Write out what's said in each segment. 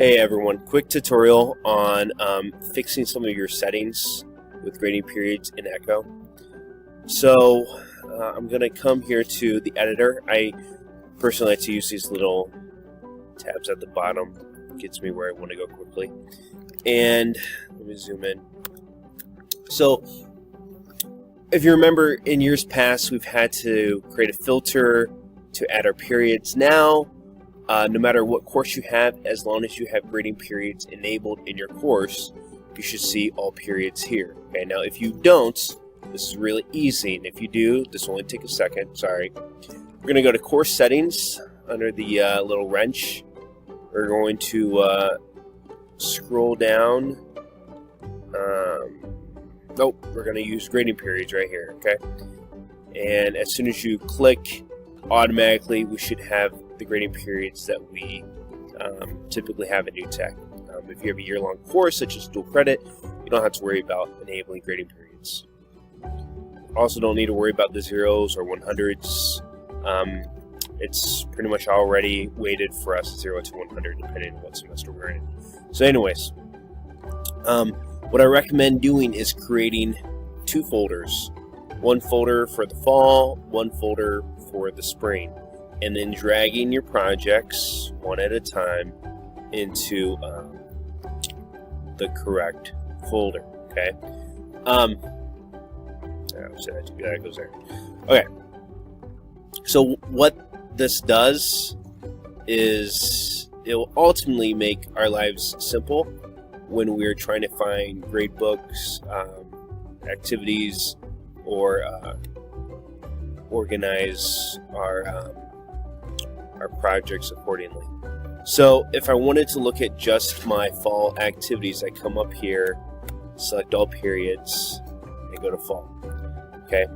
Hey everyone, quick tutorial on fixing some of your settings with grading periods in Echo. So I'm going to come here to the editor. I personally like to use these little tabs at the bottom. It gets me where I want to go quickly. And let me zoom in. So if you remember, in years past we've had to create a filter to add our periods. Now no matter what course you have, as long as you have grading periods enabled in your course, you should see all periods here. Okay, now if you don't, this is really easy, and if you do, this will only take a second, sorry. We're going to go to course settings under the little wrench. We're going to scroll down. Nope, we're going to use grading periods right here, okay? And as soon as you click, automatically we should have the grading periods that we typically have in NewTek. If you have a year-long course such as dual credit, you don't have to worry about enabling grading periods. Also don't need to worry about the zeros or 100s. It's pretty much already weighted for us 0 to 100 depending on what semester we're in. So anyways, what I recommend doing is creating two folders. One folder for the fall, one folder for the spring, and then dragging your projects one at a time into the correct folder. Okay. That goes there. Okay. So what this does is it will ultimately make our lives simple when we're trying to find grade books, activities, or organize our projects accordingly. So if I wanted to look at just my fall activities, I come up here, select all periods, and go to fall. Okay.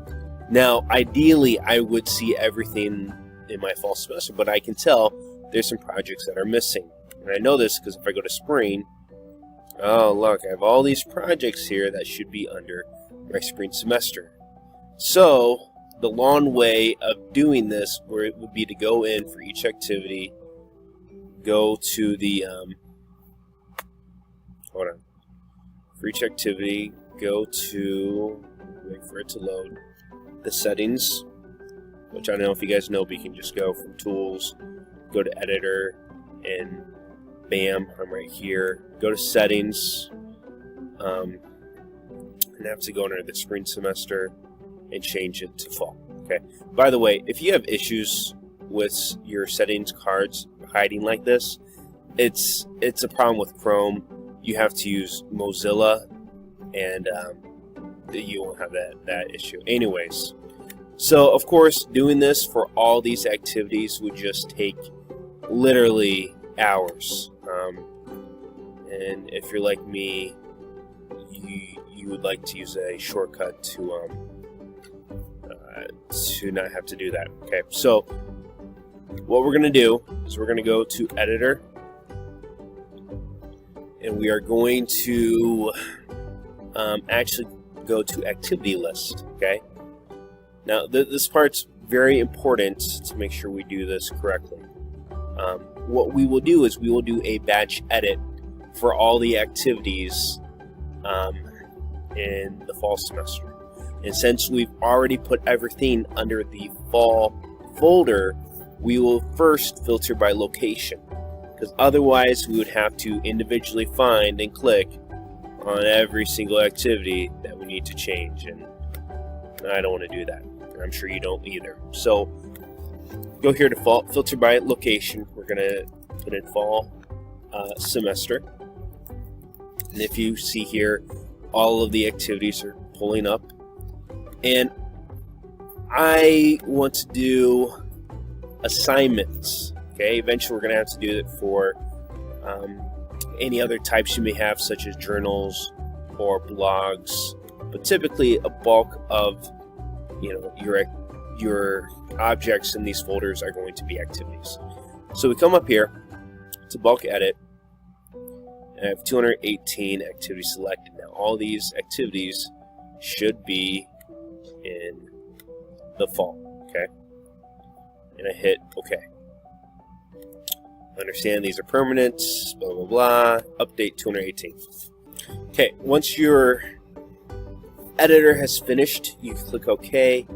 Now, ideally, I would see everything in my fall semester, but I can tell there's some projects that are missing. And I know this because if I go to spring, oh look, I have all these projects here that should be under my spring semester. So the long way of doing this would be to go in for each activity, go to the for each activity, go to, wait for it to load, the settings, which I don't know if you guys know, but you can just go from tools, go to editor, and bam, I'm right here. Go to settings, and I have to go under the spring semester and change it to fall. Okay. By the way, if you have issues with your settings cards hiding like this, it's a problem with Chrome. You have to use Mozilla, and you won't have that issue. Anyways, so of course, doing this for all these activities would just take literally hours. And if you're like me, you would like to use a shortcut to not have to do that. Okay, so what we're going to do is we're going to go to editor, and we are going to actually go to activity list. Okay, now this part's very important to make sure we do this correctly. What we will do is we will do a batch edit for all the activities in the fall semester. And since we've already put everything under the fall folder, we will first filter by location, because otherwise we would have to individually find and click on every single activity that we need to change, and I don't want to do that. I'm sure you don't either. So go here to fall, filter by location. We're going to put in fall semester, and if you see here, all of the activities are pulling up. And I want to do assignments. Okay, eventually we're going to have to do it for any other types you may have, such as journals or blogs. But typically, a bulk of your objects in these folders are going to be activities. So we come up here to bulk edit, and I have 218 activities selected. Now all these activities should be in the fall. Okay, and I hit OK. Understand these are permanent, blah, blah, blah. Update 218. Okay, once your editor has finished, you click OK.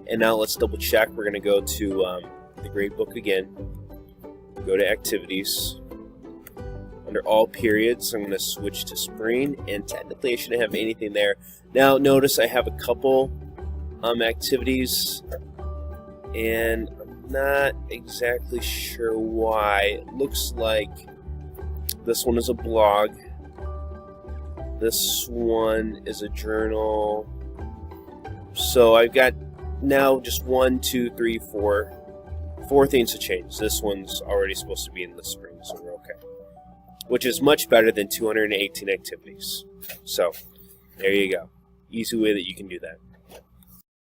And now let's double check. We're going to go to the gradebook again. Go to Activities. Under All Periods, I'm going to switch to Spring. And technically, I shouldn't have anything there. Now, notice I have a couple activities. And I'm not exactly sure why. It looks like this one is a blog. This one is a journal. So I've got now just 1, 2, 3, 4 things to change. This one's already supposed to be in the spring, so we're okay. Which is much better than 218 activities. So there you go. Easy way that you can do that.